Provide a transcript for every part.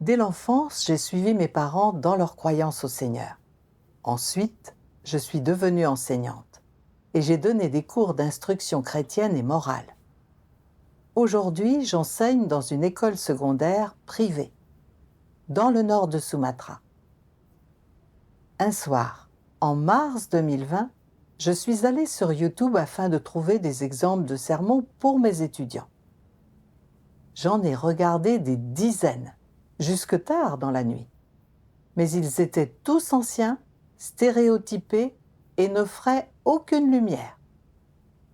Dès l'enfance, j'ai suivi mes parents dans leur croyance au Seigneur. Ensuite, je suis devenue enseignante et j'ai donné des cours d'instruction chrétienne et morale. Aujourd'hui, j'enseigne dans une école secondaire privée, dans le nord de Sumatra. Un soir, en mars 2020, je suis allée sur YouTube afin de trouver des exemples de sermons pour mes étudiants. J'en ai regardé des dizaines, jusque tard dans la nuit. Mais ils étaient tous anciens, stéréotypés et n'offraient aucune lumière.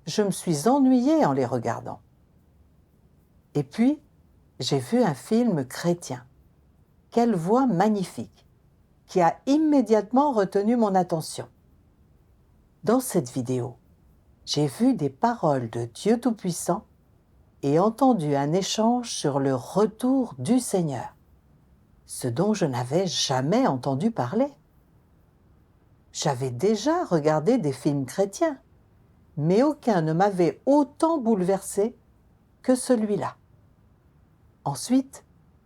Je me suis ennuyée en les regardant. Et puis, j'ai vu un film chrétien. Quelle voix magnifique, qui a immédiatement retenu mon attention. Dans cette vidéo, j'ai vu des paroles de Dieu Tout-Puissant et entendu un échange sur le retour du Seigneur, ce dont je n'avais jamais entendu parler. J'avais déjà regardé des films chrétiens, mais aucun ne m'avait autant bouleversée que celui-là. Ensuite,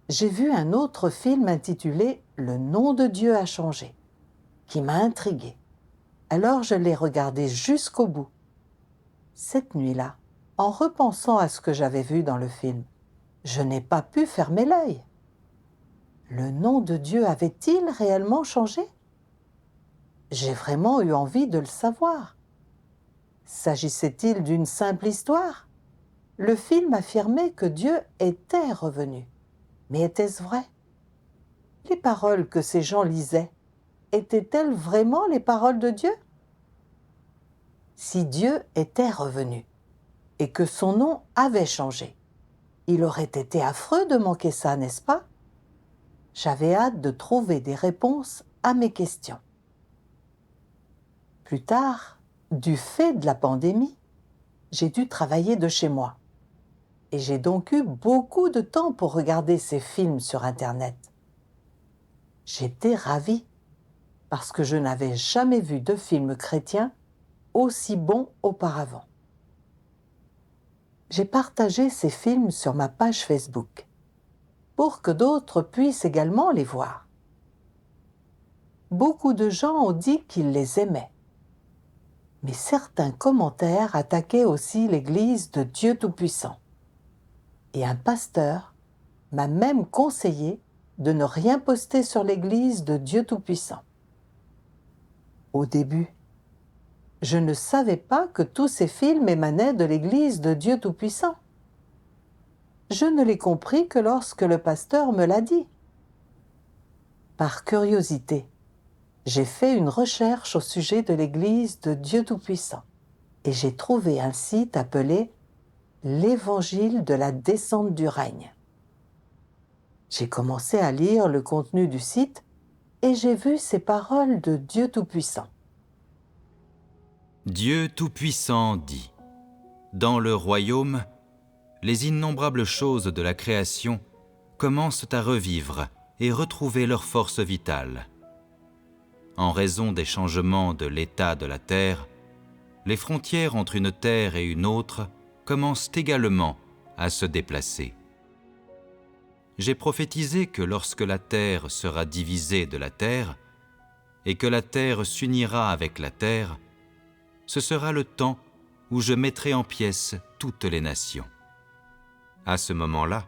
j'ai vu un autre film intitulé « Le nom de Dieu a changé », qui m'a intriguée. Alors je l'ai regardé jusqu'au bout. Cette nuit-là, en repensant à ce que j'avais vu dans le film, je n'ai pas pu fermer l'œil. Le nom de Dieu avait-il réellement changé? J'ai vraiment eu envie de le savoir. S'agissait-il d'une simple histoire? Le film affirmait que Dieu était revenu. Mais était-ce vrai? Les paroles que ces gens lisaient, étaient-elles vraiment les paroles de Dieu? Si Dieu était revenu et que son nom avait changé, il aurait été affreux de manquer ça, n'est-ce pas? J'avais hâte de trouver des réponses à mes questions. Plus tard, du fait de la pandémie, j'ai dû travailler de chez moi. Et j'ai donc eu beaucoup de temps pour regarder ces films sur Internet. J'étais ravie parce que je n'avais jamais vu de film chrétien aussi bon auparavant. J'ai partagé ces films sur ma page Facebook pour que d'autres puissent également les voir. Beaucoup de gens ont dit qu'ils les aimaient. Mais certains commentaires attaquaient aussi l'Église de Dieu Tout-Puissant. Et un pasteur m'a même conseillé de ne rien poster sur l'Église de Dieu Tout-Puissant. Au début, je ne savais pas que tous ces films émanaient de l'Église de Dieu Tout-Puissant. Je ne l'ai compris que lorsque le pasteur me l'a dit. Par curiosité, j'ai fait une recherche au sujet de l'Église de Dieu Tout-Puissant et j'ai trouvé un site appelé « L'Évangile de la descente du règne ». J'ai commencé à lire le contenu du site et j'ai vu ces paroles de Dieu Tout-Puissant. Dieu Tout-Puissant dit : dans le royaume, les innombrables choses de la création commencent à revivre et retrouver leur force vitale. En raison des changements de l'état de la terre, les frontières entre une terre et une autre commencent également à se déplacer. J'ai prophétisé que lorsque la terre sera divisée de la terre et que la terre s'unira avec la terre, ce sera le temps où je mettrai en pièces toutes les nations. À ce moment-là,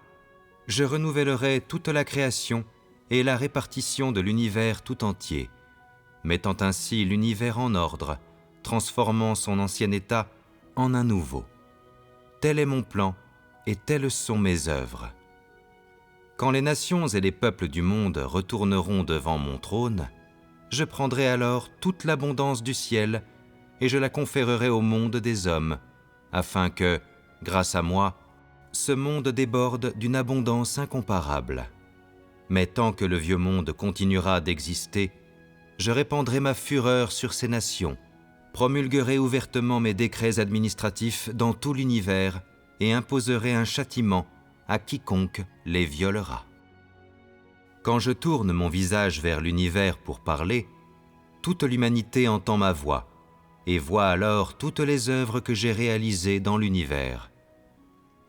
je renouvellerai toute la création et la répartition de l'univers tout entier, mettant ainsi l'univers en ordre, transformant son ancien état en un nouveau. Tel est mon plan et telles sont mes œuvres. Quand les nations et les peuples du monde retourneront devant mon trône, je prendrai alors toute l'abondance du ciel et je la conférerai au monde des hommes, afin que, grâce à moi, ce monde déborde d'une abondance incomparable. Mais tant que le vieux monde continuera d'exister, je répandrai ma fureur sur ces nations, promulguerai ouvertement mes décrets administratifs dans tout l'univers et imposerai un châtiment à quiconque les violera. Quand je tourne mon visage vers l'univers pour parler, toute l'humanité entend ma voix et voit alors toutes les œuvres que j'ai réalisées dans l'univers.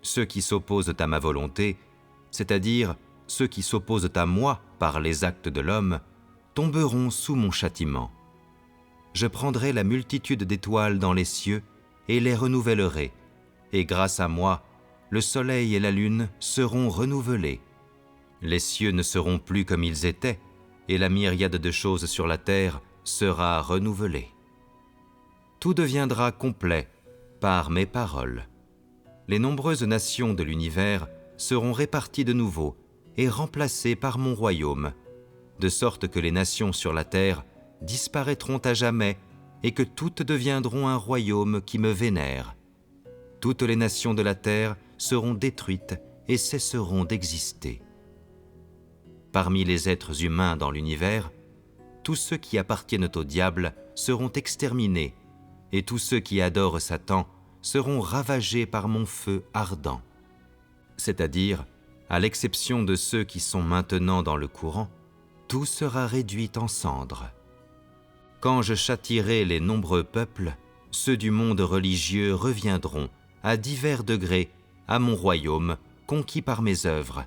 Ceux qui s'opposent à ma volonté, c'est-à-dire ceux qui s'opposent à moi par les actes de l'homme, tomberont sous mon châtiment. Je prendrai la multitude d'étoiles dans les cieux et les renouvellerai, et grâce à moi, le soleil et la lune seront renouvelés. Les cieux ne seront plus comme ils étaient, et la myriade de choses sur la terre sera renouvelée. Tout deviendra complet par mes paroles. Les nombreuses nations de l'univers seront réparties de nouveau et remplacées par mon royaume, de sorte que les nations sur la terre disparaîtront à jamais et que toutes deviendront un royaume qui me vénère. Toutes les nations de la terre seront détruites et cesseront d'exister. Parmi les êtres humains dans l'univers, tous ceux qui appartiennent au diable seront exterminés, et tous ceux qui adorent Satan seront ravagés par mon feu ardent. C'est-à-dire, à l'exception de ceux qui sont maintenant dans le courant, tout sera réduit en cendres. Quand je châtierai les nombreux peuples, ceux du monde religieux reviendront, à divers degrés, à mon royaume, conquis par mes œuvres,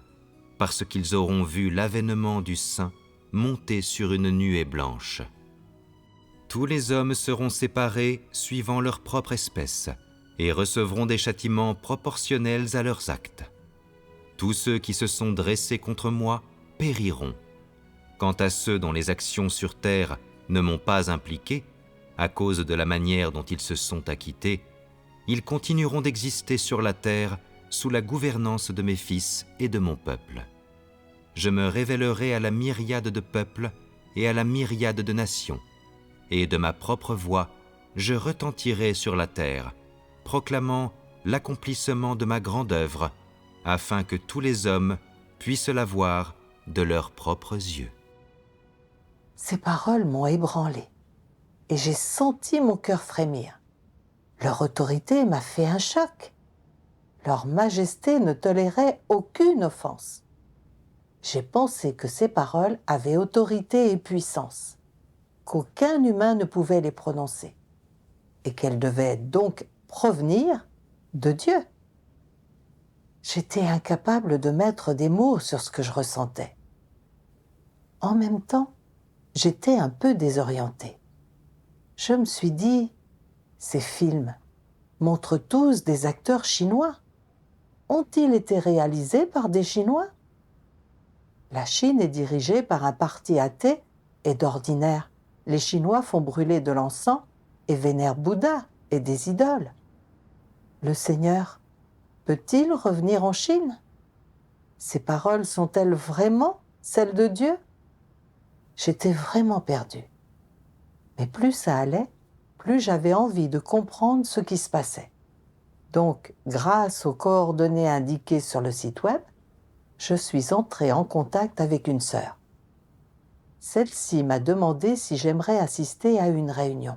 parce qu'ils auront vu l'avènement du Saint monter sur une nuée blanche. Tous les hommes seront séparés suivant leur propre espèce, et recevront des châtiments proportionnels à leurs actes. Tous ceux qui se sont dressés contre moi périront. Quant à ceux dont les actions sur terre ne m'ont pas impliqué, à cause de la manière dont ils se sont acquittés, ils continueront d'exister sur la terre sous la gouvernance de mes fils et de mon peuple. Je me révélerai à la myriade de peuples et à la myriade de nations, et de ma propre voix, je retentirai sur la terre, proclamant l'accomplissement de ma grande œuvre, afin que tous les hommes puissent la voir de leurs propres yeux. » Ces paroles m'ont ébranlé, et j'ai senti mon cœur frémir. Leur autorité m'a fait un choc. Leur majesté ne tolérait aucune offense. J'ai pensé que ces paroles avaient autorité et puissance, qu'aucun humain ne pouvait les prononcer, et qu'elles devaient donc provenir de Dieu. J'étais incapable de mettre des mots sur ce que je ressentais. En même temps, j'étais un peu désorientée. Je me suis dit, ces films montrent tous des acteurs chinois. Ont-ils été réalisés par des Chinois? La Chine est dirigée par un parti athée et d'ordinaire, les Chinois font brûler de l'encens et vénèrent Bouddha et des idoles. Le Seigneur peut-il revenir en Chine? Ces paroles sont-elles vraiment celles de Dieu? J'étais vraiment perdue. Mais plus ça allait, plus j'avais envie de comprendre ce qui se passait. Donc, grâce aux coordonnées indiquées sur le site web, je suis entrée en contact avec une sœur. Celle-ci m'a demandé si j'aimerais assister à une réunion.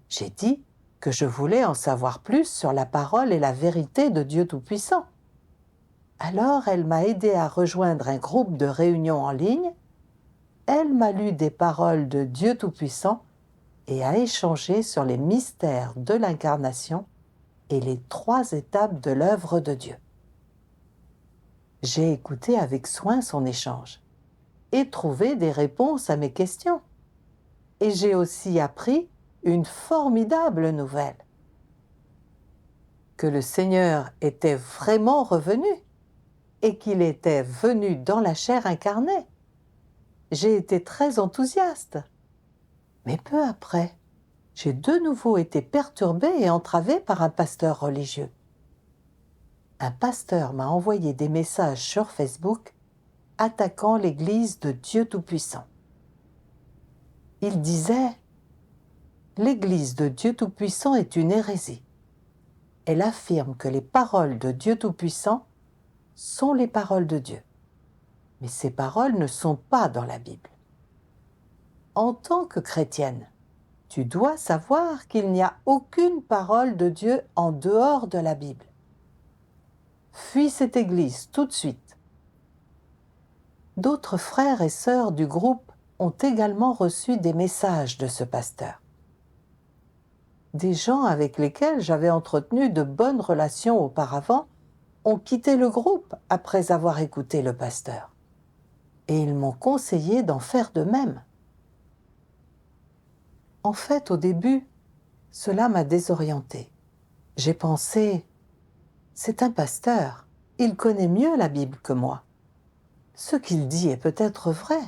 J'ai dit que je voulais en savoir plus sur la parole et la vérité de Dieu Tout-Puissant. Alors, elle m'a aidée à rejoindre un groupe de réunion en ligne. Elle m'a lu des paroles de Dieu Tout-Puissant et a échangé sur les mystères de l'incarnation et les 3 étapes de l'œuvre de Dieu. J'ai écouté avec soin son échange et trouvé des réponses à mes questions. Et j'ai aussi appris une formidable nouvelle. Que le Seigneur était vraiment revenu et qu'il était venu dans la chair incarnée. J'ai été très enthousiaste. Mais peu après, j'ai de nouveau été perturbée et entravée par un pasteur religieux. Un pasteur m'a envoyé des messages sur Facebook attaquant l'Église de Dieu Tout-Puissant. Il disait « L'Église de Dieu Tout-Puissant est une hérésie. Elle affirme que les paroles de Dieu Tout-Puissant sont les paroles de Dieu. Mais ces paroles ne sont pas dans la Bible. En tant que chrétienne, tu dois savoir qu'il n'y a aucune parole de Dieu en dehors de la Bible. Fuis cette église tout de suite. » D'autres frères et sœurs du groupe ont également reçu des messages de ce pasteur. Des gens avec lesquels j'avais entretenu de bonnes relations auparavant ont quitté le groupe après avoir écouté le pasteur. Et ils m'ont conseillé d'en faire de même. En fait, au début, cela m'a désorientée. J'ai pensé, c'est un pasteur, il connaît mieux la Bible que moi. Ce qu'il dit est peut-être vrai.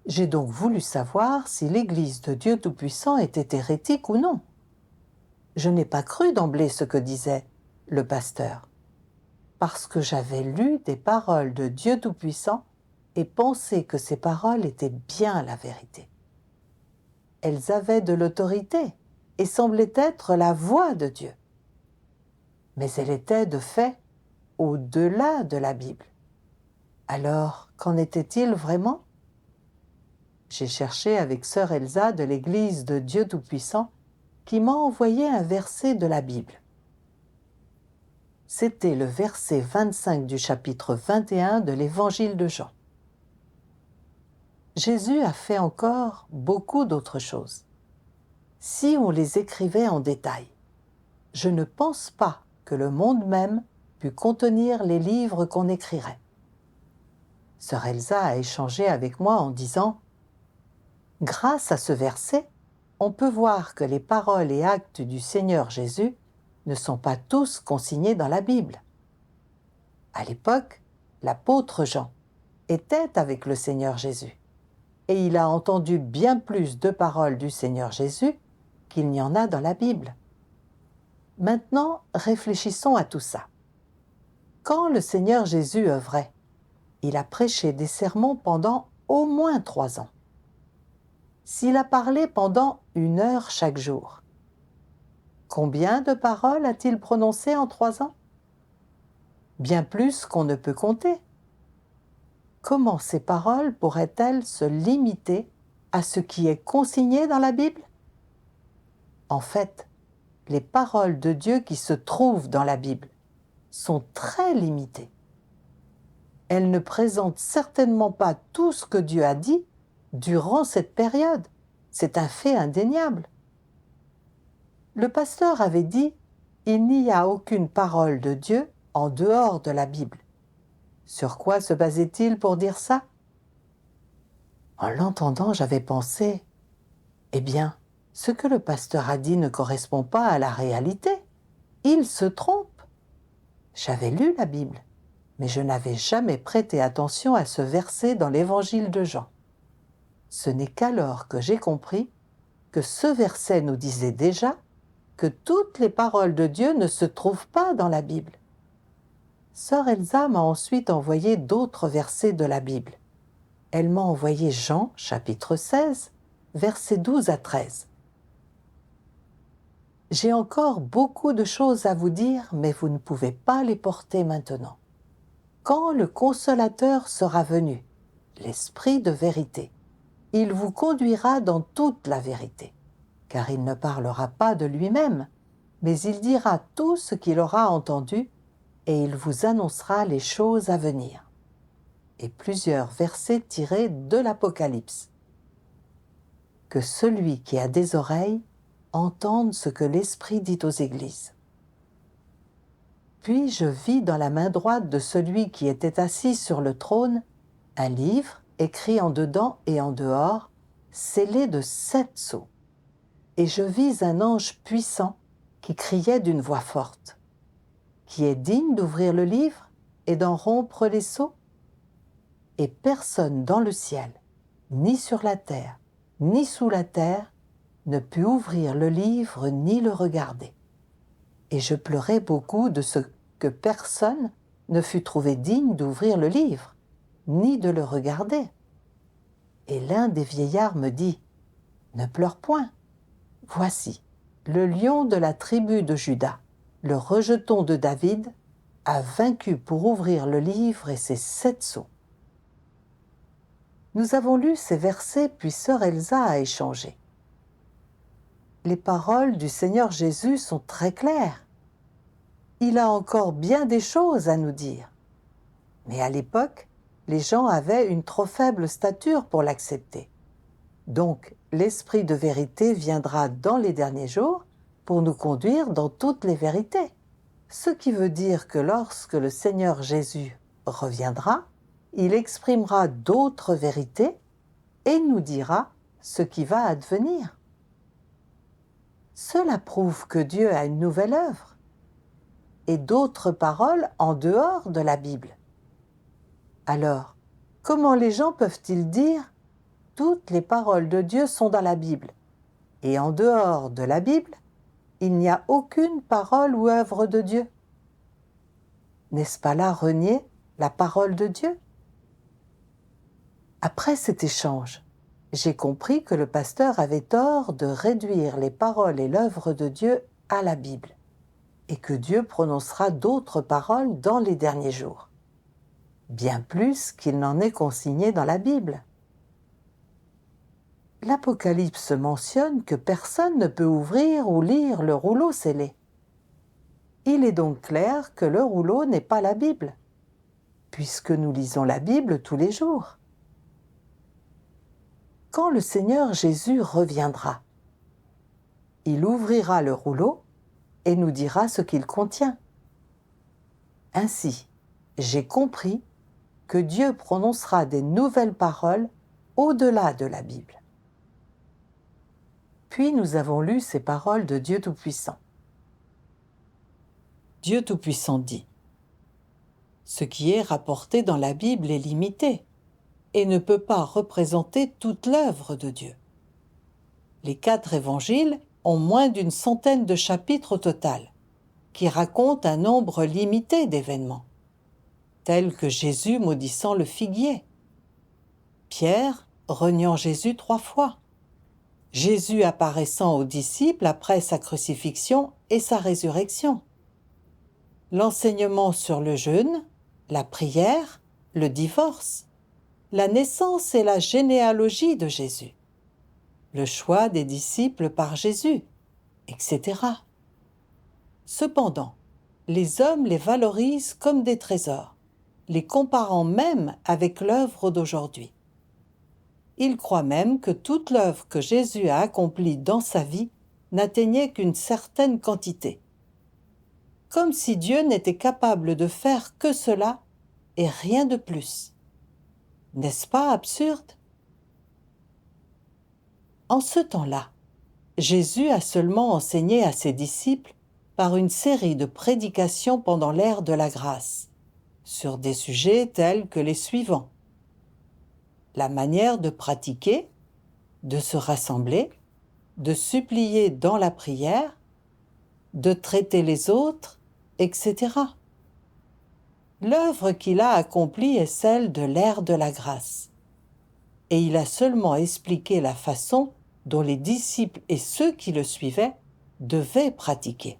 J'ai donc voulu savoir si l'Église de Dieu Tout-Puissant était hérétique ou non. Je n'ai pas cru d'emblée ce que disait le pasteur, parce que j'avais lu des paroles de Dieu Tout-Puissant et pensé que ces paroles étaient bien la vérité. Elles avaient de l'autorité et semblaient être la voix de Dieu. Mais elles étaient de fait au-delà de la Bible. Alors, qu'en était-il vraiment? J'ai cherché avec sœur Elsa de l'Église de Dieu Tout-Puissant qui m'a envoyé un verset de la Bible. C'était le verset 25 du chapitre 21 de l'Évangile de Jean. Jésus a fait encore beaucoup d'autres choses. Si on les écrivait en détail, je ne pense pas que le monde même pût contenir les livres qu'on écrirait. Sœur Elsa a échangé avec moi en disant « Grâce à ce verset, on peut voir que les paroles et actes du Seigneur Jésus ne sont pas tous consignés dans la Bible. » À l'époque, l'apôtre Jean était avec le Seigneur Jésus et il a entendu bien plus de paroles du Seigneur Jésus qu'il n'y en a dans la Bible. Maintenant, réfléchissons à tout ça. Quand le Seigneur Jésus œuvrait, il a prêché des sermons pendant au moins 3 ans. S'il a parlé pendant 1 heure chaque jour, combien de paroles a-t-il prononcées en 3 ans? Bien plus qu'on ne peut compter. Comment ces paroles pourraient-elles se limiter à ce qui est consigné dans la Bible? En fait, les paroles de Dieu qui se trouvent dans la Bible sont très limitées. Elles ne présentent certainement pas tout ce que Dieu a dit durant cette période. C'est un fait indéniable. Le pasteur avait dit « Il n'y a aucune parole de Dieu en dehors de la Bible ». Sur quoi se basait-il pour dire ça? En l'entendant, j'avais pensé « Eh bien, ce que le pasteur a dit ne correspond pas à la réalité. Il se trompe. » J'avais lu la Bible, mais je n'avais jamais prêté attention à ce verset dans l'Évangile de Jean. Ce n'est qu'alors que j'ai compris que ce verset nous disait déjà que toutes les paroles de Dieu ne se trouvent pas dans la Bible. Sœur Elsa m'a ensuite envoyé d'autres versets de la Bible. Elle m'a envoyé Jean, chapitre 16, versets 12 à 13. J'ai encore beaucoup de choses à vous dire, mais vous ne pouvez pas les porter maintenant. Quand le Consolateur sera venu, l'Esprit de vérité, il vous conduira dans toute la vérité, car il ne parlera pas de lui-même, mais il dira tout ce qu'il aura entendu et il vous annoncera les choses à venir. Et plusieurs versets tirés de l'Apocalypse. Que celui qui a des oreilles entende ce que l'Esprit dit aux églises. Puis je vis dans la main droite de celui qui était assis sur le trône un livre écrit en dedans et en dehors, scellé de 7 sceaux. Et je vis un ange puissant qui criait d'une voix forte. Qui est digne d'ouvrir le livre et d'en rompre les sceaux? Et personne dans le ciel, ni sur la terre, ni sous la terre, ne put ouvrir le livre ni le regarder. Et je pleurais beaucoup de ce que personne ne fut trouvé digne d'ouvrir le livre, ni de le regarder. Et l'un des vieillards me dit, « Ne pleure point. Voici, le lion de la tribu de Juda, le rejeton de David, a vaincu pour ouvrir le livre et ses 7 sceaux. » Nous avons lu ces versets, puis sœur Elsa a échangé. Les paroles du Seigneur Jésus sont très claires. Il a encore bien des choses à nous dire. Mais à l'époque, les gens avaient une trop faible stature pour l'accepter. Donc, l'Esprit de vérité viendra dans les derniers jours pour nous conduire dans toutes les vérités. Ce qui veut dire que lorsque le Seigneur Jésus reviendra, il exprimera d'autres vérités et nous dira ce qui va advenir. Cela prouve que Dieu a une nouvelle œuvre et d'autres paroles en dehors de la Bible. Alors, comment les gens peuvent-ils dire « toutes les paroles de Dieu sont dans la Bible » et en dehors de la Bible, il n'y a aucune parole ou œuvre de Dieu? N'est-ce pas là renier la parole de Dieu? Après cet échange, j'ai compris que le pasteur avait tort de réduire les paroles et l'œuvre de Dieu à la Bible, et que Dieu prononcera d'autres paroles dans les derniers jours, bien plus qu'il n'en est consigné dans la Bible. L'Apocalypse mentionne que personne ne peut ouvrir ou lire le rouleau scellé. Il est donc clair que le rouleau n'est pas la Bible, puisque nous lisons la Bible tous les jours. Quand le Seigneur Jésus reviendra, il ouvrira le rouleau et nous dira ce qu'il contient. Ainsi, j'ai compris que Dieu prononcera des nouvelles paroles au-delà de la Bible. Puis nous avons lu ces paroles de Dieu Tout-Puissant. Dieu Tout-Puissant dit : « Ce qui est rapporté dans la Bible est limité et ne peut pas représenter toute l'œuvre de Dieu. Les 4 évangiles ont moins d'une centaine de chapitres au total, qui racontent un nombre limité d'événements, tels que Jésus maudissant le figuier, Pierre reniant Jésus 3 fois, Jésus apparaissant aux disciples après sa crucifixion et sa résurrection, l'enseignement sur le jeûne, la prière, le divorce, la naissance et la généalogie de Jésus, le choix des disciples par Jésus, etc. Cependant, les hommes les valorisent comme des trésors, les comparant même avec l'œuvre d'aujourd'hui. Ils croient même que toute l'œuvre que Jésus a accomplie dans sa vie n'atteignait qu'une certaine quantité, comme si Dieu n'était capable de faire que cela et rien de plus. N'est-ce pas absurde? En ce temps-là, Jésus a seulement enseigné à ses disciples par une série de prédications pendant l'ère de la grâce, sur des sujets tels que les suivants: la manière de pratiquer, de se rassembler, de supplier dans la prière, de traiter les autres, etc. L'œuvre qu'il a accomplie est celle de l'ère de la grâce, et il a seulement expliqué la façon dont les disciples et ceux qui le suivaient devaient pratiquer.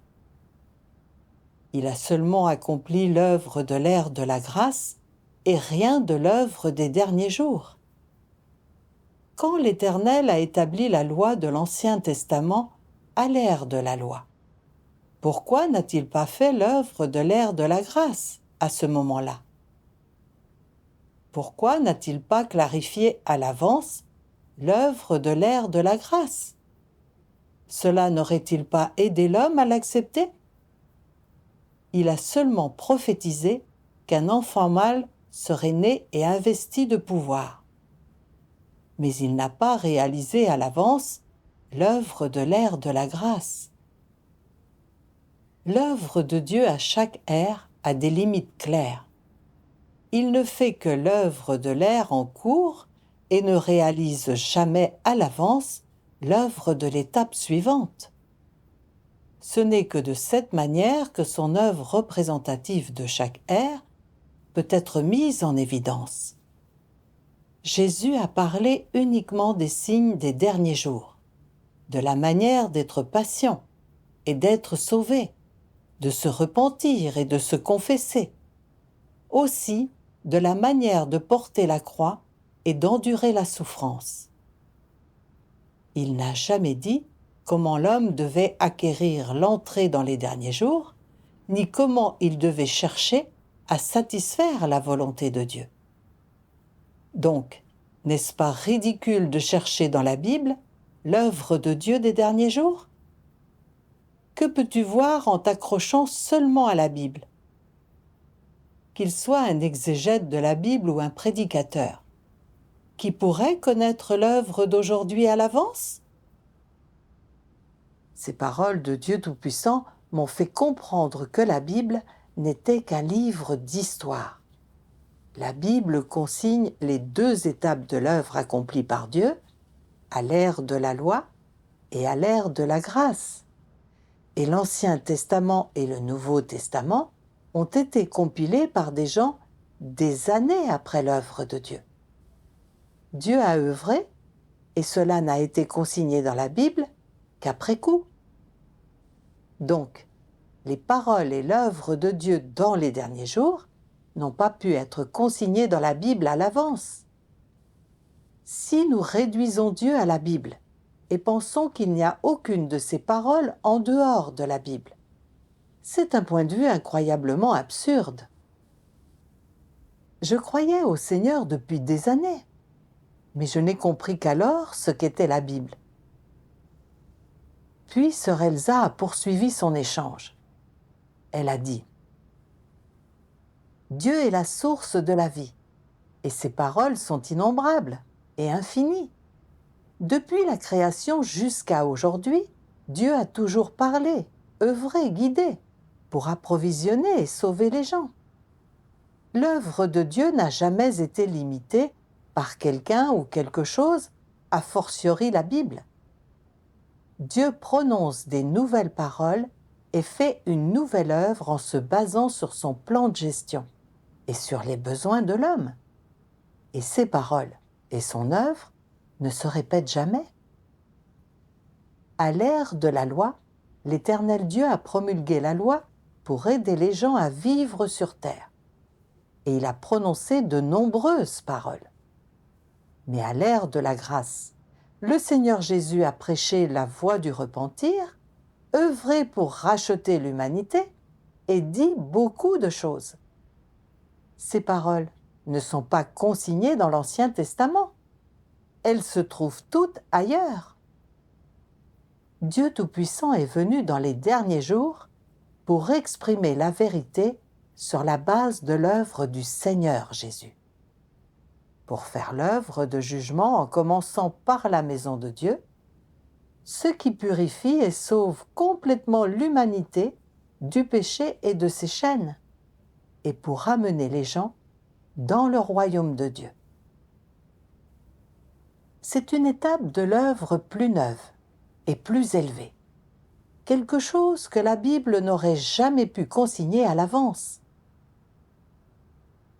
Il a seulement accompli l'œuvre de l'ère de la grâce et rien de l'œuvre des derniers jours. Quand l'Éternel a établi la loi de l'Ancien Testament à l'ère de la loi, pourquoi n'a-t-il pas fait l'œuvre de l'ère de la grâce à ce moment-là? Pourquoi n'a-t-il pas clarifié à l'avance l'œuvre de l'ère de la grâce? Cela n'aurait-il pas aidé l'homme à l'accepter? Il a seulement prophétisé qu'un enfant mâle serait né et investi de pouvoir. Mais il n'a pas réalisé à l'avance l'œuvre de l'ère de la grâce. L'œuvre de Dieu à chaque ère a des limites claires. Il ne fait que l'œuvre de l'ère en cours et ne réalise jamais à l'avance l'œuvre de l'étape suivante. Ce n'est que de cette manière que son œuvre représentative de chaque ère peut être mise en évidence. Jésus a parlé uniquement des signes des derniers jours, de la manière d'être patient et d'être sauvé, de se repentir et de se confesser, aussi de la manière de porter la croix et d'endurer la souffrance. Il n'a jamais dit comment l'homme devait acquérir l'entrée dans les derniers jours, ni comment il devait chercher à satisfaire la volonté de Dieu. Donc, n'est-ce pas ridicule de chercher dans la Bible l'œuvre de Dieu des derniers jours? Que peux-tu voir en t'accrochant seulement à la Bible? Qu'il soit un exégète de la Bible ou un prédicateur, qui pourrait connaître l'œuvre d'aujourd'hui à l'avance? Ces paroles de Dieu Tout-Puissant m'ont fait comprendre que la Bible n'était qu'un livre d'histoire. La Bible consigne les 2 étapes de l'œuvre accomplie par Dieu, à l'ère de la loi et à l'ère de la grâce. Et l'Ancien Testament et le Nouveau Testament ont été compilés par des gens des années après l'œuvre de Dieu. Dieu a œuvré, et cela n'a été consigné dans la Bible qu'après coup. Donc, les paroles et l'œuvre de Dieu dans les derniers jours n'ont pas pu être consignées dans la Bible à l'avance. Si nous réduisons Dieu à la Bible et pensons qu'il n'y a aucune de ses paroles en dehors de la Bible, c'est un point de vue incroyablement absurde. Je croyais au Seigneur depuis des années, mais je n'ai compris qu'alors ce qu'était la Bible. Puis sœur Elsa a poursuivi son échange. Elle a dit « Dieu est la source de la vie, et ses paroles sont innombrables et infinies. Depuis la création jusqu'à aujourd'hui, Dieu a toujours parlé, œuvré, guidé, pour approvisionner et sauver les gens. L'œuvre de Dieu n'a jamais été limitée par quelqu'un ou quelque chose, a fortiori la Bible. Dieu prononce des nouvelles paroles et fait une nouvelle œuvre en se basant sur son plan de gestion et sur les besoins de l'homme. Et ses paroles et son œuvre ne se répètent jamais. À l'ère de la loi, l'Éternel Dieu a promulgué la loi pour aider les gens à vivre sur terre. Et il a prononcé de nombreuses paroles. Mais à l'ère de la grâce, le Seigneur Jésus a prêché la voie du repentir, œuvré pour racheter l'humanité et dit beaucoup de choses. Ces paroles ne sont pas consignées dans l'Ancien Testament. Elles se trouvent toutes ailleurs. Dieu Tout-Puissant est venu dans les derniers jours pour exprimer la vérité sur la base de l'œuvre du Seigneur Jésus. Pour faire l'œuvre de jugement en commençant par la maison de Dieu, ce qui purifie et sauve complètement l'humanité du péché et de ses chaînes, et pour ramener les gens dans le royaume de Dieu. C'est une étape de l'œuvre plus neuve et plus élevée, quelque chose que la Bible n'aurait jamais pu consigner à l'avance.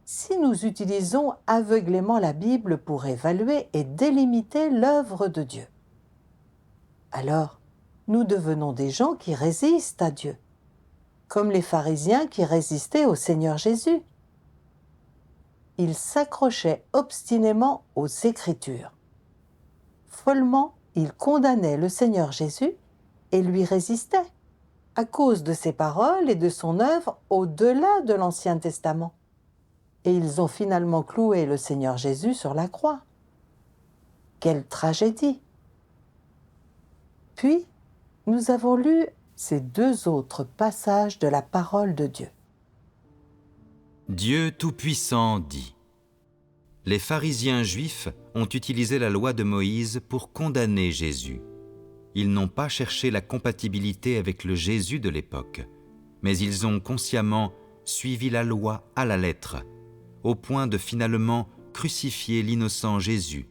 Si nous utilisons aveuglément la Bible pour évaluer et délimiter l'œuvre de Dieu, alors nous devenons des gens qui résistent à Dieu, comme les pharisiens qui résistaient au Seigneur Jésus. Ils s'accrochaient obstinément aux Écritures. Follement, ils condamnaient le Seigneur Jésus et lui résistaient, à cause de ses paroles et de son œuvre au-delà de l'Ancien Testament. Et ils ont finalement cloué le Seigneur Jésus sur la croix. Quelle tragédie! Puis, nous avons lu ces 2 autres passages de la parole de Dieu. Dieu Tout-Puissant dit : Les pharisiens juifs ont utilisé la loi de Moïse pour condamner Jésus. Ils n'ont pas cherché la compatibilité avec le Jésus de l'époque, mais ils ont consciemment suivi la loi à la lettre, au point de finalement crucifier l'innocent Jésus,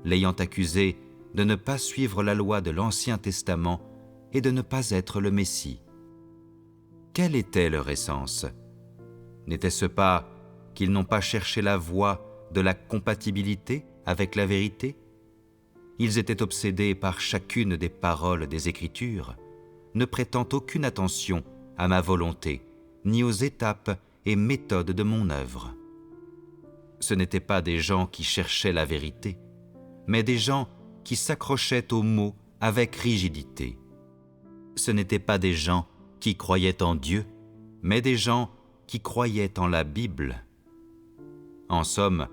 l'ayant accusé de ne pas suivre la loi de l'Ancien Testament et de ne pas être le Messie. Quelle était leur essence ? N'était-ce pas qu'ils n'ont pas cherché la voie de la compatibilité avec la vérité ? Ils étaient obsédés par chacune des paroles des Écritures, ne prêtant aucune attention à ma volonté, ni aux étapes et méthodes de mon œuvre. Ce n'étaient pas des gens qui cherchaient la vérité, mais des gens qui s'accrochaient aux mots avec rigidité. Ce n'étaient pas des gens qui croyaient en Dieu, mais des gens qui croyaient en la Bible. En somme,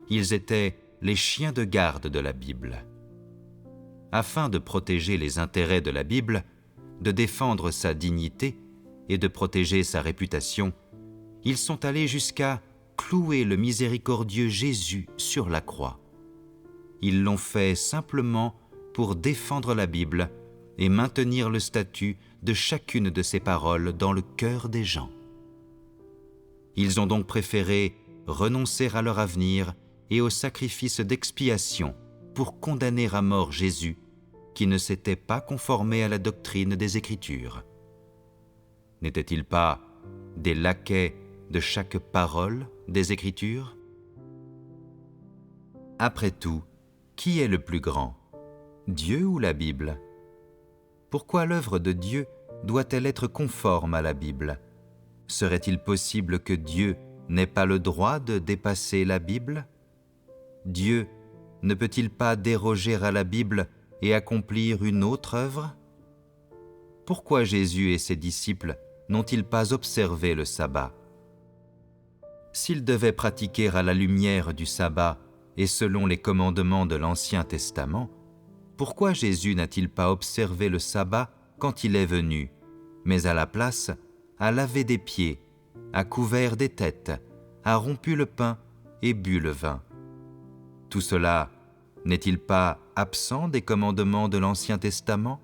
ils étaient les chiens de garde de la Bible. Afin de protéger les intérêts de la Bible, de défendre sa dignité et de protéger sa réputation, ils sont allés jusqu'à clouer le miséricordieux Jésus sur la croix. Ils l'ont fait simplement pour défendre la Bible et maintenir le statut de chacune de ses paroles dans le cœur des gens. Ils ont donc préféré renoncer à leur avenir et au sacrifice d'expiation pour condamner à mort Jésus, qui ne s'était pas conformé à la doctrine des Écritures. N'étaient-ils pas des laquais de chaque parole des Écritures? Après tout, qui est le plus grand, Dieu ou la Bible? Pourquoi l'œuvre de Dieu doit-elle être conforme à la Bible? Serait-il possible que Dieu n'ait pas le droit de dépasser la Bible? Dieu ne peut-il pas déroger à la Bible et accomplir une autre œuvre? Pourquoi Jésus et ses disciples n'ont-ils pas observé le sabbat? S'ils devaient pratiquer à la lumière du sabbat et selon les commandements de l'Ancien Testament, pourquoi Jésus n'a-t-il pas observé le sabbat quand il est venu, mais à la place a lavé des pieds, a couvert des têtes, a rompu le pain et bu le vin? Tout cela n'est-il pas absent des commandements de l'Ancien Testament?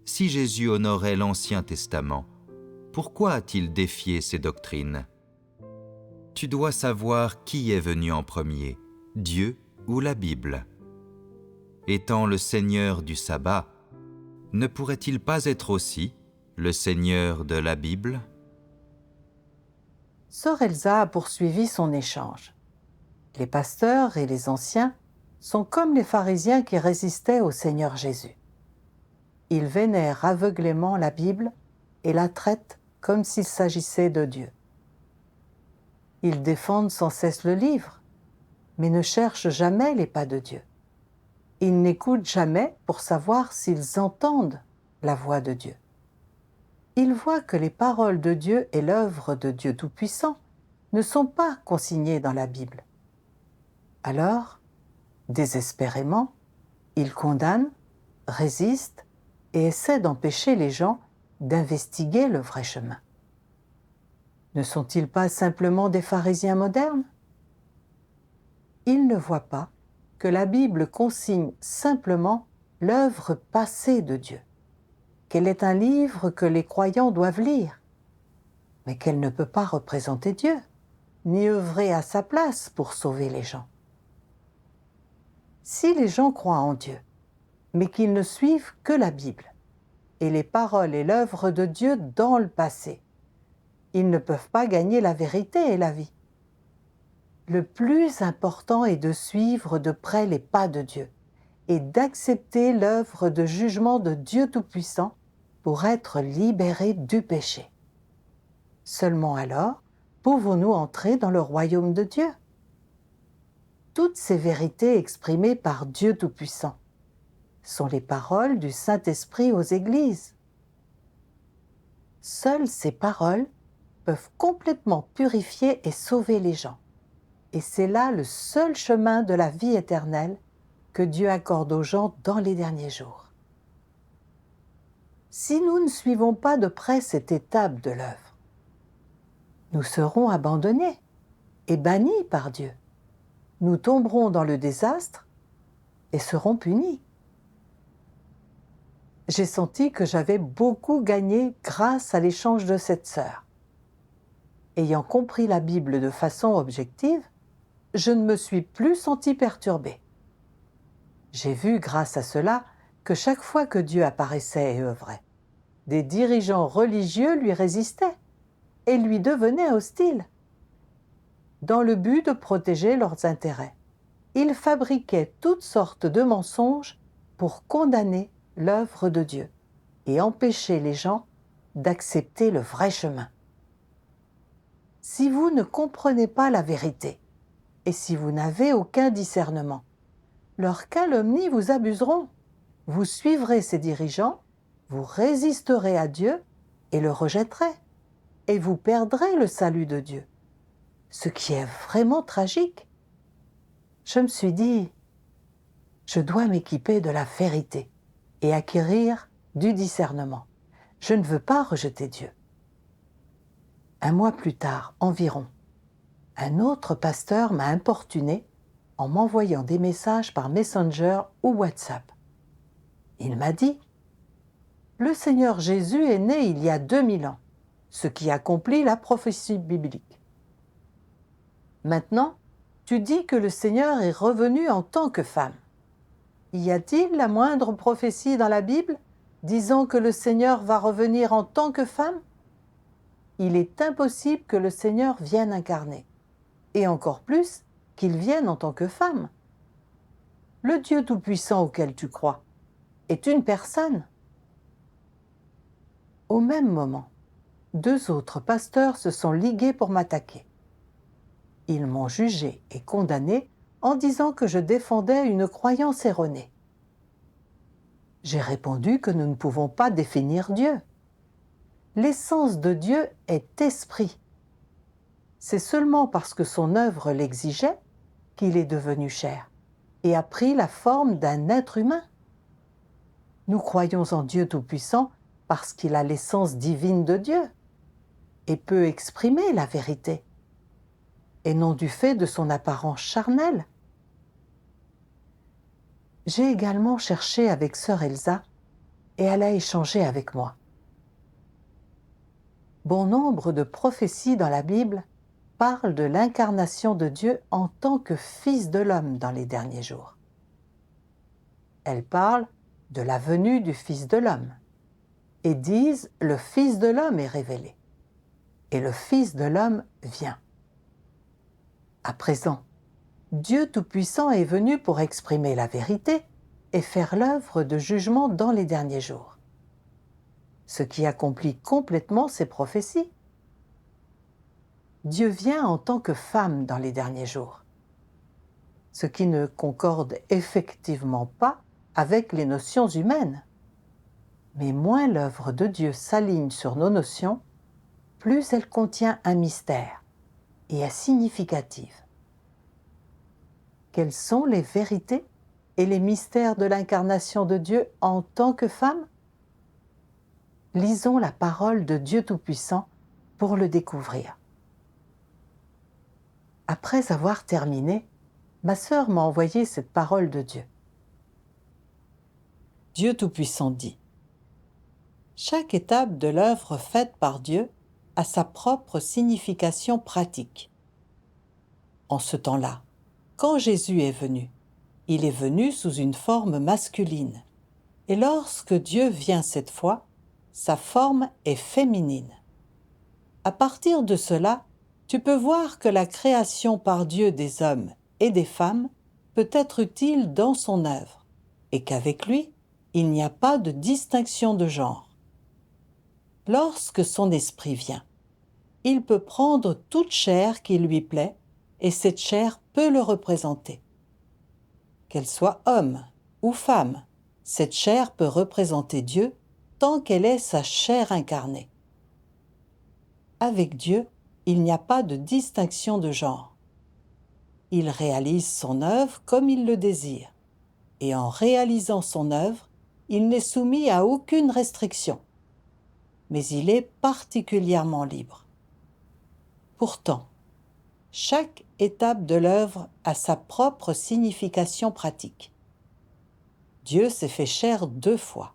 Si Jésus honorait l'Ancien Testament, pourquoi a-t-il défié ces doctrines? Tu dois savoir qui est venu en premier, Dieu ou la Bible. Étant le Seigneur du sabbat, ne pourrait-il pas être aussi le Seigneur de la Bible? Sœur Elsa a poursuivi son échange. Les pasteurs et les anciens sont comme les pharisiens qui résistaient au Seigneur Jésus. Ils vénèrent aveuglément la Bible et la traitent comme s'il s'agissait de Dieu. Ils défendent sans cesse le livre, mais ne cherchent jamais les pas de Dieu. Ils n'écoutent jamais pour savoir s'ils entendent la voix de Dieu. Ils voient que les paroles de Dieu et l'œuvre de Dieu Tout-Puissant ne sont pas consignées dans la Bible. Alors, désespérément, ils condamnent, résistent et essaient d'empêcher les gens d'investiguer le vrai chemin. Ne sont-ils pas simplement des pharisiens modernes? Ils ne voient pas que la Bible consigne simplement l'œuvre passée de Dieu, qu'elle est un livre que les croyants doivent lire, mais qu'elle ne peut pas représenter Dieu, ni œuvrer à sa place pour sauver les gens. Si les gens croient en Dieu, mais qu'ils ne suivent que la Bible et les paroles et l'œuvre de Dieu dans le passé, ils ne peuvent pas gagner la vérité et la vie. Le plus important est de suivre de près les pas de Dieu et d'accepter l'œuvre de jugement de Dieu Tout-Puissant pour être libérés du péché. Seulement alors pouvons-nous entrer dans le royaume de Dieu. Toutes ces vérités exprimées par Dieu Tout-Puissant sont les paroles du Saint-Esprit aux églises. Seules ces paroles peuvent complètement purifier et sauver les gens. Et c'est là le seul chemin de la vie éternelle que Dieu accorde aux gens dans les derniers jours. Si nous ne suivons pas de près cette étape de l'œuvre, nous serons abandonnés et bannis par Dieu. Nous tomberons dans le désastre et serons punis. J'ai senti que j'avais beaucoup gagné grâce à l'échange de cette sœur. Ayant compris la Bible de façon objective, je ne me suis plus sentie perturbée. J'ai vu, grâce à cela, que chaque fois que Dieu apparaissait et œuvrait, des dirigeants religieux lui résistaient et lui devenaient hostiles. Dans le but de protéger leurs intérêts, ils fabriquaient toutes sortes de mensonges pour condamner l'œuvre de Dieu et empêcher les gens d'accepter le vrai chemin. Si vous ne comprenez pas la vérité, et si vous n'avez aucun discernement, leurs calomnies vous abuseront. Vous suivrez ces dirigeants, vous résisterez à Dieu et le rejetterez, et vous perdrez le salut de Dieu, ce qui est vraiment tragique. Je me suis dit, je dois m'équiper de la vérité et acquérir du discernement. Je ne veux pas rejeter Dieu. Un mois plus tard, environ, un autre pasteur m'a importuné en m'envoyant des messages par Messenger ou WhatsApp. Il m'a dit « Le Seigneur Jésus est né il y a 2000 ans, ce qui accomplit la prophétie biblique. Maintenant, tu dis que le Seigneur est revenu en tant que femme. Y a-t-il la moindre prophétie dans la Bible disant que le Seigneur va revenir en tant que femme? Il est impossible que le Seigneur vienne incarner, et encore plus qu'il vienne en tant que femme. Le Dieu Tout-Puissant auquel tu crois est une personne. » Au même moment, 2 autres pasteurs se sont ligués pour m'attaquer. Ils m'ont jugé et condamné en disant que je défendais une croyance erronée. J'ai répondu que nous ne pouvons pas définir Dieu. L'essence de Dieu est esprit. C'est seulement parce que son œuvre l'exigeait qu'il est devenu chair et a pris la forme d'un être humain. Nous croyons en Dieu Tout-Puissant parce qu'il a l'essence divine de Dieu et peut exprimer la vérité, et non du fait de son apparence charnelle. J'ai également cherché avec sœur Elsa et elle a échangé avec moi. Bon nombre de prophéties dans la Bible parlent de l'incarnation de Dieu en tant que Fils de l'homme dans les derniers jours. Elles parlent de la venue du Fils de l'homme et disent « le Fils de l'homme est révélé » et le Fils de l'homme vient. À présent, Dieu Tout-Puissant est venu pour exprimer la vérité et faire l'œuvre de jugement dans les derniers jours, ce qui accomplit complètement ses prophéties. Dieu vient en tant que femme dans les derniers jours, ce qui ne concorde effectivement pas avec les notions humaines. Mais moins l'œuvre de Dieu s'aligne sur nos notions, plus elle contient un mystère et est significative. Quelles sont les vérités et les mystères de l'incarnation de Dieu en tant que femme? Lisons la parole de Dieu Tout-Puissant pour le découvrir. Après avoir terminé, ma sœur m'a envoyé cette parole de Dieu. Dieu Tout-Puissant dit: chaque étape de l'œuvre faite par Dieu a sa propre signification pratique. En ce temps-là, quand Jésus est venu, il est venu sous une forme masculine, et lorsque Dieu vient cette fois, sa forme est féminine. À partir de cela, tu peux voir que la création par Dieu des hommes et des femmes peut être utile dans son œuvre, et qu'avec lui, il n'y a pas de distinction de genre. Lorsque son esprit vient, il peut prendre toute chair qui lui plaît, et cette chair peut le représenter. Qu'elle soit homme ou femme, cette chair peut représenter Dieu tant qu'elle est sa chair incarnée. Avec Dieu, il n'y a pas de distinction de genre. Il réalise son œuvre comme il le désire, et en réalisant son œuvre, il n'est soumis à aucune restriction, mais il est particulièrement libre. Pourtant, chaque étape de l'œuvre a sa propre signification pratique. Dieu s'est fait chair 2 fois,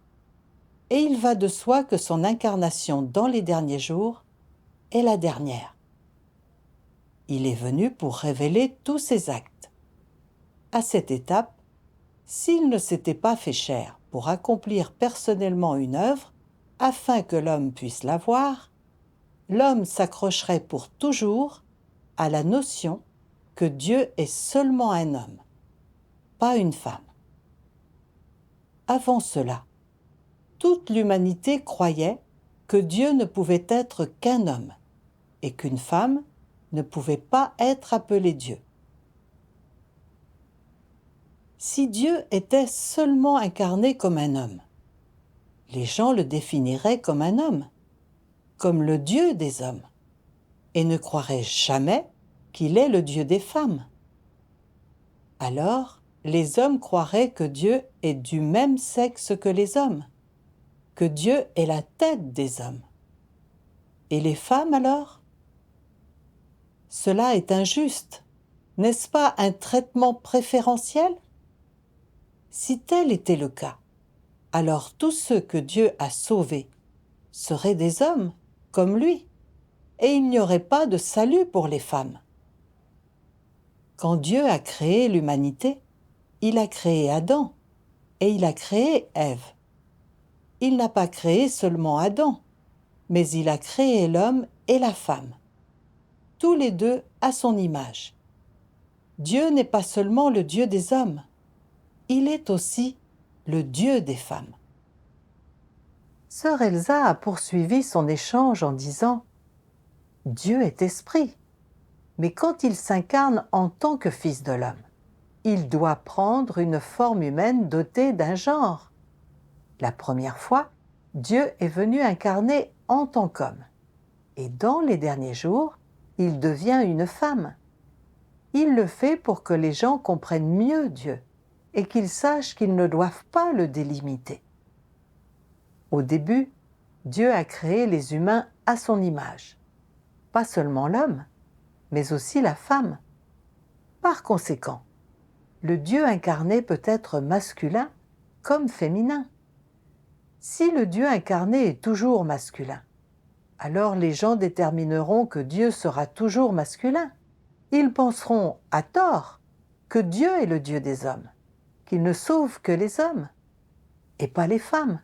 et il va de soi que son incarnation dans les derniers jours est la dernière. Il est venu pour révéler tous ses actes. À cette étape, s'il ne s'était pas fait chair pour accomplir personnellement une œuvre, afin que l'homme puisse la voir, l'homme s'accrocherait pour toujours à la notion que Dieu est seulement un homme, pas une femme. Avant cela, toute l'humanité croyait que Dieu ne pouvait être qu'un homme et qu'une femme ne pouvait pas être appelée Dieu. Si Dieu était seulement incarné comme un homme, les gens le définiraient comme un homme, comme le Dieu des hommes, et ne croiraient jamais qu'il est le Dieu des femmes. Alors, les hommes croiraient que Dieu est du même sexe que les hommes, que Dieu est la tête des hommes. Et les femmes alors? Cela est injuste. N'est-ce pas un traitement préférentiel? Si tel était le cas, alors tous ceux que Dieu a sauvés seraient des hommes, comme lui, et il n'y aurait pas de salut pour les femmes. Quand Dieu a créé l'humanité, il a créé Adam et il a créé Ève. Il n'a pas créé seulement Adam, mais il a créé l'homme et la femme, tous les deux à son image. Dieu n'est pas seulement le Dieu des hommes, il est aussi le Dieu des femmes. Sœur Elsa a poursuivi son échange en disant « Dieu est esprit, mais quand il s'incarne en tant que fils de l'homme, il doit prendre une forme humaine dotée d'un genre. La première fois, Dieu est venu incarner en tant qu'homme, et dans les derniers jours, il devient une femme. Il le fait pour que les gens comprennent mieux Dieu et qu'ils sachent qu'ils ne doivent pas le délimiter. Au début, Dieu a créé les humains à son image, pas seulement l'homme, mais aussi la femme. Par conséquent, le Dieu incarné peut être masculin comme féminin. Si le Dieu incarné est toujours masculin, alors les gens détermineront que Dieu sera toujours masculin. Ils penseront, à tort, que Dieu est le Dieu des hommes, qu'il ne sauve que les hommes, et pas les femmes.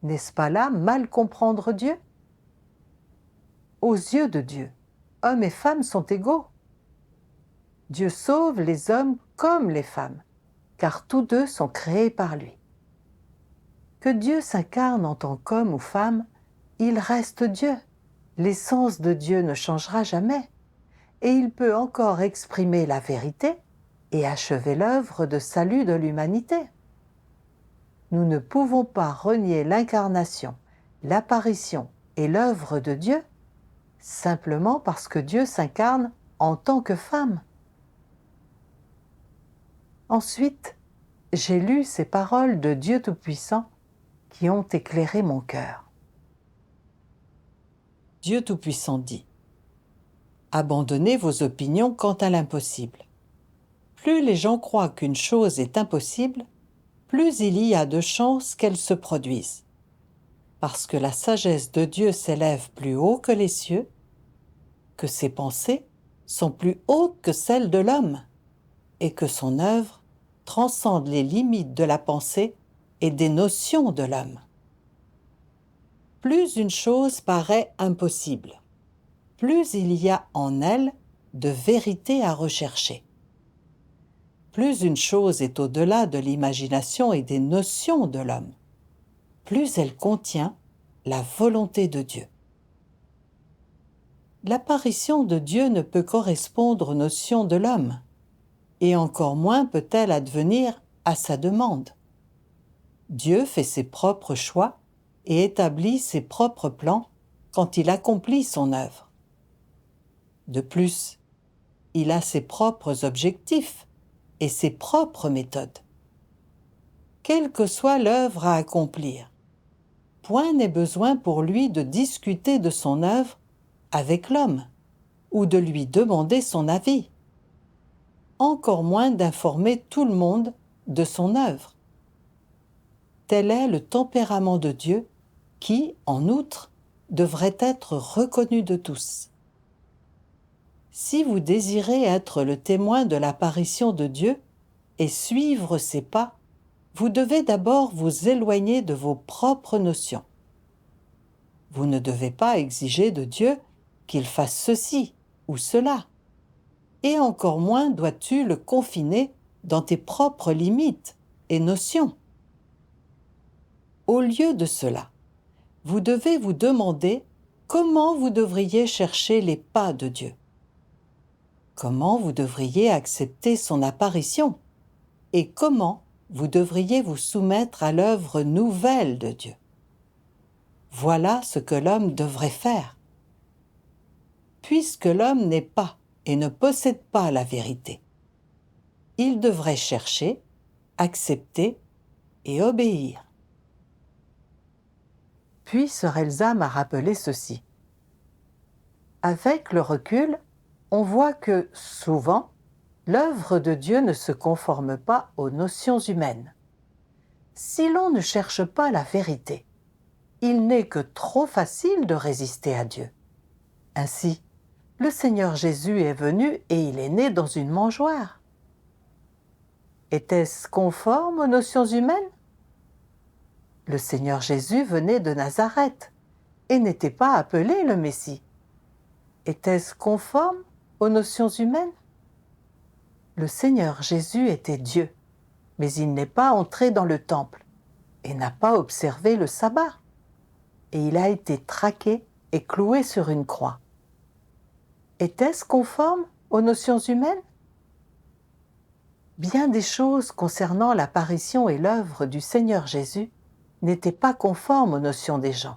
N'est-ce pas là mal comprendre Dieu? Aux yeux de Dieu, hommes et femmes sont égaux. Dieu sauve les hommes comme les femmes, car tous deux sont créés par lui. Que Dieu s'incarne en tant qu'homme ou femme, il reste Dieu. L'essence de Dieu ne changera jamais, et il peut encore exprimer la vérité et achever l'œuvre de salut de l'humanité. Nous ne pouvons pas renier l'incarnation, l'apparition et l'œuvre de Dieu simplement parce que Dieu s'incarne en tant que femme. Ensuite, j'ai lu ces paroles de Dieu Tout-Puissant qui ont éclairé mon cœur. Dieu Tout-Puissant dit « Abandonnez vos opinions quant à l'impossible. Plus les gens croient qu'une chose est impossible, plus il y a de chances qu'elle se produise. Parce que la sagesse de Dieu s'élève plus haut que les cieux, que ses pensées sont plus hautes que celles de l'homme, et que son œuvre transcende les limites de la pensée et des notions de l'homme. Plus une chose paraît impossible, plus il y a en elle de vérité à rechercher. Plus une chose est au-delà de l'imagination et des notions de l'homme, plus elle contient la volonté de Dieu. L'apparition de Dieu ne peut correspondre aux notions de l'homme, et encore moins peut-elle advenir à sa demande. Dieu fait ses propres choix et établit ses propres plans quand il accomplit son œuvre. De plus, il a ses propres objectifs et ses propres méthodes. Quelle que soit l'œuvre à accomplir, point n'est besoin pour lui de discuter de son œuvre avec l'homme ou de lui demander son avis, encore moins d'informer tout le monde de son œuvre. Tel est le tempérament de Dieu qui, en outre, devrait être reconnu de tous. Si vous désirez être le témoin de l'apparition de Dieu et suivre ses pas, vous devez d'abord vous éloigner de vos propres notions. Vous ne devez pas exiger de Dieu qu'il fasse ceci ou cela, et encore moins dois-tu le confiner dans tes propres limites et notions. Au lieu de cela, vous devez vous demander comment vous devriez chercher les pas de Dieu. Comment vous devriez accepter son apparition et comment vous devriez vous soumettre à l'œuvre nouvelle de Dieu. Voilà ce que l'homme devrait faire. Puisque l'homme n'est pas et ne possède pas la vérité, il devrait chercher, accepter et obéir. Puis sœur Elsa m'a rappelé ceci. Avec le recul, on voit que, souvent, l'œuvre de Dieu ne se conforme pas aux notions humaines. Si l'on ne cherche pas la vérité, il n'est que trop facile de résister à Dieu. Ainsi, le Seigneur Jésus est venu et il est né dans une mangeoire. Était-ce conforme aux notions humaines? Le Seigneur Jésus venait de Nazareth et n'était pas appelé le Messie. Était-ce conforme aux notions humaines? Le Seigneur Jésus était Dieu, mais il n'est pas entré dans le temple et n'a pas observé le sabbat. Et il a été traqué et cloué sur une croix. Était-ce conforme aux notions humaines? Bien des choses concernant l'apparition et l'œuvre du Seigneur Jésus n'étaient pas conformes aux notions des gens.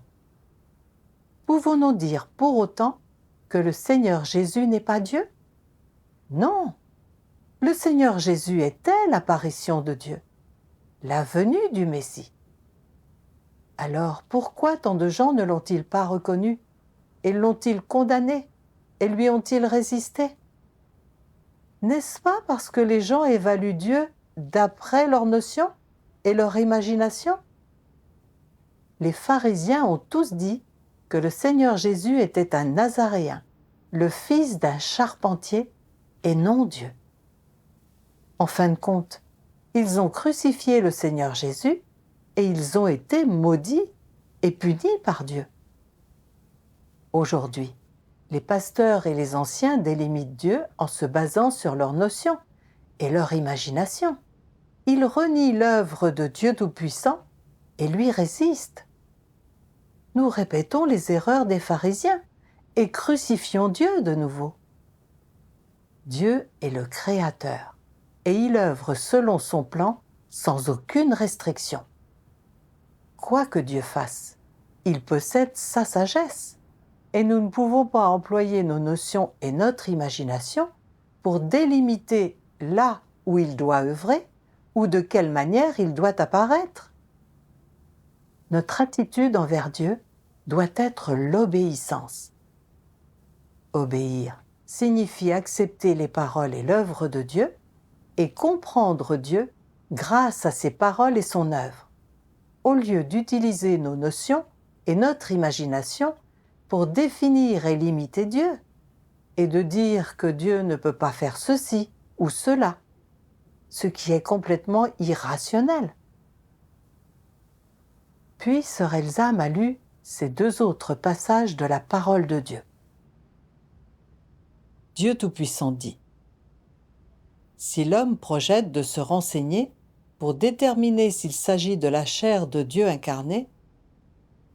Pouvons-nous dire pour autant que le Seigneur Jésus n'est pas Dieu? Non, le Seigneur Jésus était l'apparition de Dieu, la venue du Messie. Alors pourquoi tant de gens ne l'ont-ils pas reconnu et l'ont-ils condamné et lui ont-ils résisté? N'est-ce pas parce que les gens évaluent Dieu d'après leurs notions et leur imagination? Les pharisiens ont tous dit que le Seigneur Jésus était un Nazaréen, le fils d'un charpentier et non Dieu. En fin de compte, ils ont crucifié le Seigneur Jésus et ils ont été maudits et punis par Dieu. Aujourd'hui, les pasteurs et les anciens délimitent Dieu en se basant sur leurs notions et leur imagination. Ils renient l'œuvre de Dieu Tout-Puissant et lui résistent. Nous répétons les erreurs des pharisiens et crucifions Dieu de nouveau. Dieu est le Créateur et il œuvre selon son plan sans aucune restriction. Quoi que Dieu fasse, il possède sa sagesse et nous ne pouvons pas employer nos notions et notre imagination pour délimiter là où il doit œuvrer ou de quelle manière il doit apparaître. Notre attitude envers Dieu doit être l'obéissance. Obéir signifie accepter les paroles et l'œuvre de Dieu et comprendre Dieu grâce à ses paroles et son œuvre, au lieu d'utiliser nos notions et notre imagination pour définir et limiter Dieu, et de dire que Dieu ne peut pas faire ceci ou cela, ce qui est complètement irrationnel. Puis sœur Elsa m'a lu ces deux autres passages de la parole de Dieu. Dieu Tout-Puissant dit: si l'homme projette de se renseigner pour déterminer s'il s'agit de la chair de Dieu incarné,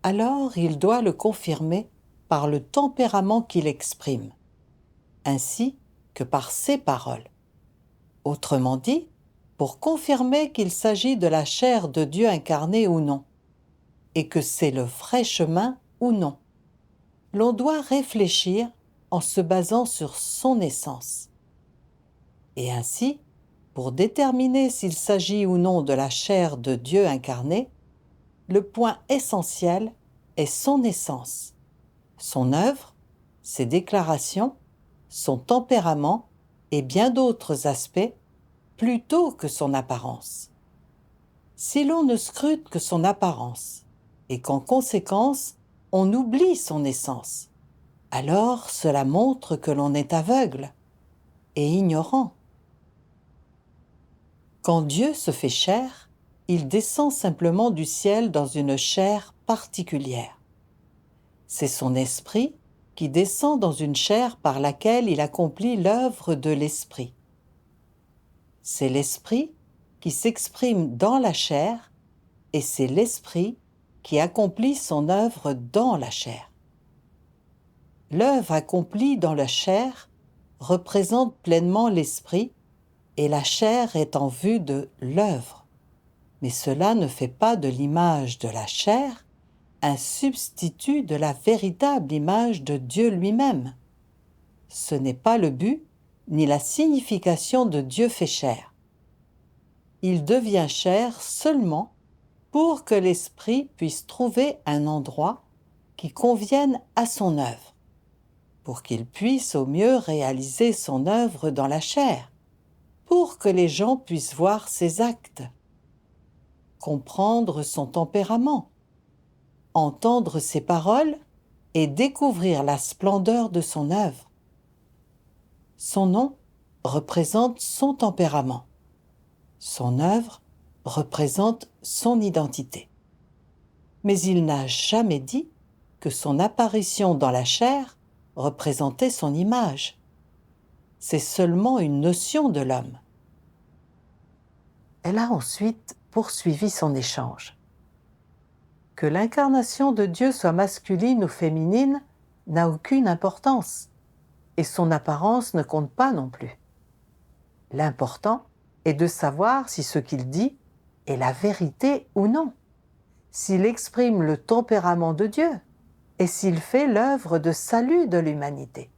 alors il doit le confirmer par le tempérament qu'il exprime, ainsi que par ses paroles. Autrement dit, pour confirmer qu'il s'agit de la chair de Dieu incarné ou non, et que c'est le vrai chemin ou non. L'on doit réfléchir en se basant sur son essence. Et ainsi, pour déterminer s'il s'agit ou non de la chair de Dieu incarné, le point essentiel est son essence, son œuvre, ses déclarations, son tempérament et bien d'autres aspects, plutôt que son apparence. Si l'on ne scrute que son apparence, et qu'en conséquence, on oublie son essence, alors cela montre que l'on est aveugle et ignorant. Quand Dieu se fait chair, il descend simplement du ciel dans une chair particulière. C'est son esprit qui descend dans une chair par laquelle il accomplit l'œuvre de l'esprit. C'est l'esprit qui s'exprime dans la chair et c'est l'esprit qui accomplit son œuvre dans la chair. L'œuvre accomplie dans la chair représente pleinement l'esprit et la chair est en vue de l'œuvre. Mais cela ne fait pas de l'image de la chair un substitut de la véritable image de Dieu lui-même. Ce n'est pas le but ni la signification de Dieu fait chair. Il devient chair seulement pour que l'Esprit puisse trouver un endroit qui convienne à son œuvre, pour qu'il puisse au mieux réaliser son œuvre dans la chair, pour que les gens puissent voir ses actes, comprendre son tempérament, entendre ses paroles et découvrir la splendeur de son œuvre. Son nom représente son tempérament. Son œuvre représente son identité. Mais il n'a jamais dit que son apparition dans la chair représentait son image. C'est seulement une notion de l'homme. Elle a ensuite poursuivi son échange. Que l'incarnation de Dieu soit masculine ou féminine n'a aucune importance, et son apparence ne compte pas non plus. L'important est de savoir si ce qu'il dit est la vérité ou non, s'il exprime le tempérament de Dieu et s'il fait l'œuvre de salut de l'humanité.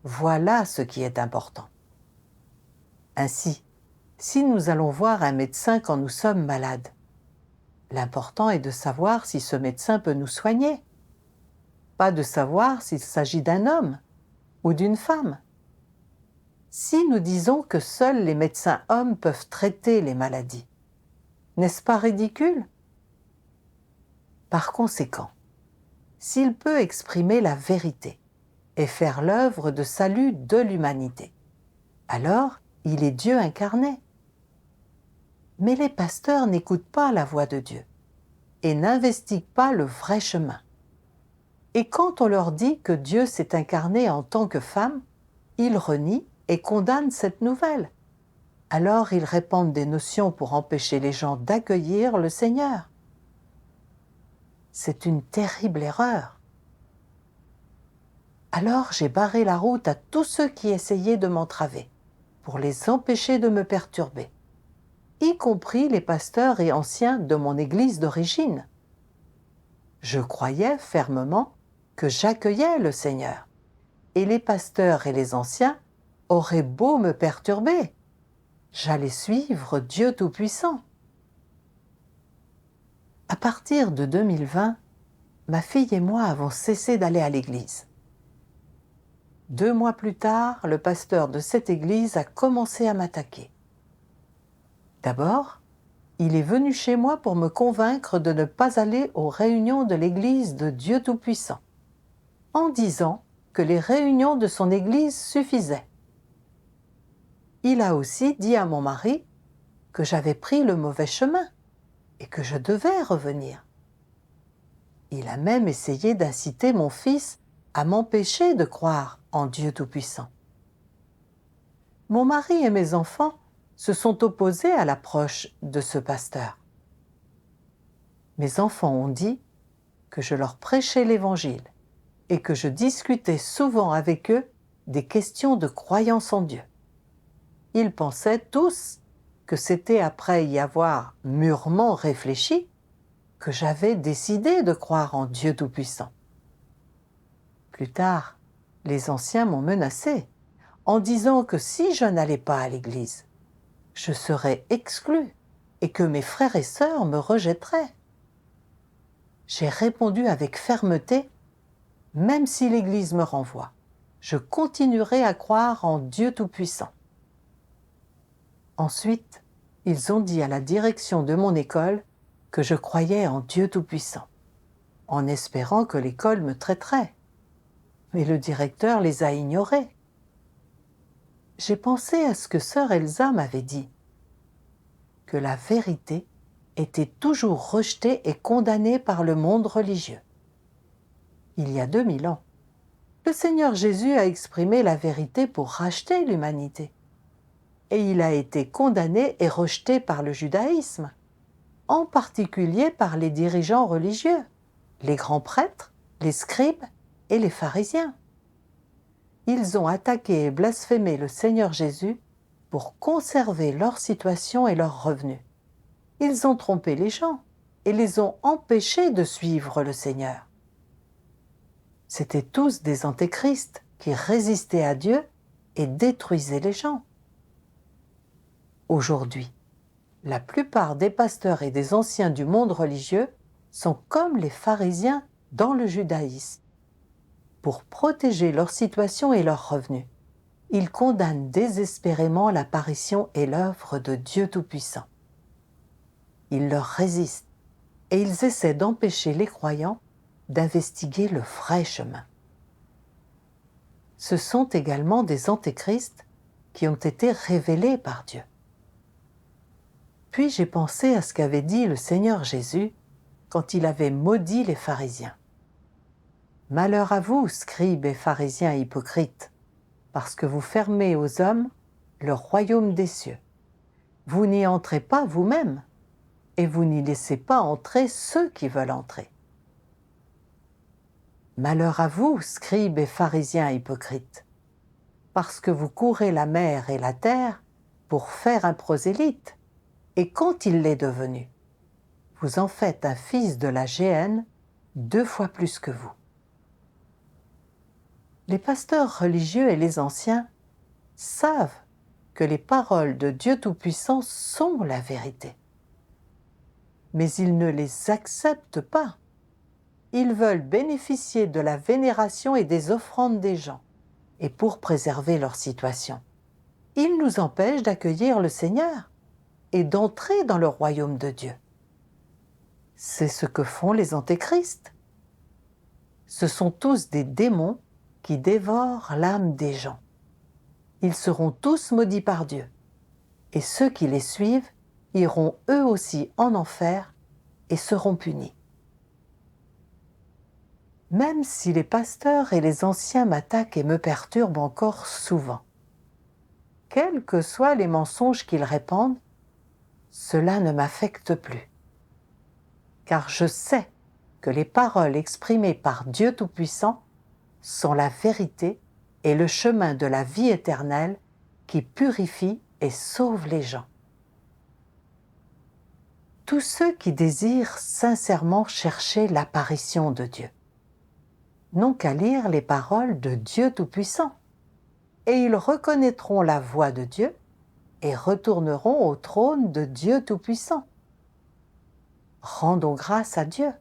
Voilà ce qui est important. Ainsi, si nous allons voir un médecin quand nous sommes malades, l'important est de savoir si ce médecin peut nous soigner, pas de savoir s'il s'agit d'un homme ou d'une femme. Si nous disons que seuls les médecins hommes peuvent traiter les maladies, n'est-ce pas ridicule? Par conséquent, s'il peut exprimer la vérité et faire l'œuvre de salut de l'humanité, alors il est Dieu incarné. Mais les pasteurs n'écoutent pas la voix de Dieu et n'investiguent pas le vrai chemin. Et quand on leur dit que Dieu s'est incarné en tant que femme, ils renient et condamnent cette nouvelle. Alors ils répandent des notions pour empêcher les gens d'accueillir le Seigneur. C'est une terrible erreur. Alors j'ai barré la route à tous ceux qui essayaient de m'entraver, pour les empêcher de me perturber, y compris les pasteurs et anciens de mon église d'origine. Je croyais fermement que j'accueillais le Seigneur, et les pasteurs et les anciens auraient beau me perturber, j'allais suivre Dieu Tout-Puissant. À partir de 2020, ma fille et moi avons cessé d'aller à l'église. 2 mois plus tard, le pasteur de cette église a commencé à m'attaquer. D'abord, il est venu chez moi pour me convaincre de ne pas aller aux réunions de l'église de Dieu Tout-Puissant, en disant que les réunions de son église suffisaient. Il a aussi dit à mon mari que j'avais pris le mauvais chemin et que je devais revenir. Il a même essayé d'inciter mon fils à m'empêcher de croire en Dieu Tout-Puissant. Mon mari et mes enfants se sont opposés à l'approche de ce pasteur. Mes enfants ont dit que je leur prêchais l'Évangile et que je discutais souvent avec eux des questions de croyance en Dieu. Ils pensaient tous que c'était après y avoir mûrement réfléchi que j'avais décidé de croire en Dieu Tout-Puissant. Plus tard, les anciens m'ont menacé en disant que si je n'allais pas à l'église, je serais exclu et que mes frères et sœurs me rejetteraient. J'ai répondu avec fermeté, même si l'église me renvoie, je continuerai à croire en Dieu Tout-Puissant. Ensuite, ils ont dit à la direction de mon école que je croyais en Dieu Tout-Puissant, en espérant que l'école me traiterait. Mais le directeur les a ignorés. J'ai pensé à ce que sœur Elsa m'avait dit, que la vérité était toujours rejetée et condamnée par le monde religieux. Il y a 2000 ans, le Seigneur Jésus a exprimé la vérité pour racheter l'humanité. Et il a été condamné et rejeté par le judaïsme, en particulier par les dirigeants religieux, les grands prêtres, les scribes et les pharisiens. Ils ont attaqué et blasphémé le Seigneur Jésus pour conserver leur situation et leurs revenus. Ils ont trompé les gens et les ont empêchés de suivre le Seigneur. C'étaient tous des antéchrists qui résistaient à Dieu et détruisaient les gens. Aujourd'hui, La plupart des pasteurs et des anciens du monde religieux sont comme les pharisiens dans le judaïsme. Pour protéger leur situation et leurs revenus, ils condamnent désespérément l'apparition et l'œuvre de Dieu Tout-Puissant. Ils leur résistent et ils essaient d'empêcher les croyants d'investiguer le vrai chemin. Ce sont également des antéchrists qui ont été révélés par Dieu. Puis j'ai pensé à ce qu'avait dit le Seigneur Jésus quand il avait maudit les pharisiens. « Malheur à vous, scribes et pharisiens hypocrites, parce que vous fermez aux hommes le royaume des cieux. Vous n'y entrez pas vous-même, et vous n'y laissez pas entrer ceux qui veulent entrer. Malheur à vous, scribes et pharisiens hypocrites, parce que vous courez la mer et la terre pour faire un prosélyte, et quand il l'est devenu, vous en faites un fils de la géhenne 2 fois plus que vous. » Les pasteurs religieux et les anciens savent que les paroles de Dieu Tout-Puissant sont la vérité. Mais ils ne les acceptent pas. Ils veulent bénéficier de la vénération et des offrandes des gens, et pour préserver leur situation. Ils nous empêchent d'accueillir le Seigneur et d'entrer dans le royaume de Dieu. C'est ce que font les antéchrists. Ce sont tous des démons qui dévorent l'âme des gens. Ils seront tous maudits par Dieu, et ceux qui les suivent iront eux aussi en enfer et seront punis. Même si les pasteurs et les anciens m'attaquent et me perturbent encore souvent, quels que soient les mensonges qu'ils répandent, cela ne m'affecte plus. Car je sais que les paroles exprimées par Dieu Tout-Puissant sont la vérité et le chemin de la vie éternelle qui purifie et sauve les gens. Tous ceux qui désirent sincèrement chercher l'apparition de Dieu n'ont qu'à lire les paroles de Dieu Tout-Puissant, et ils reconnaîtront la voix de Dieu et retourneront au trône de Dieu Tout-Puissant. Rendons grâce à Dieu.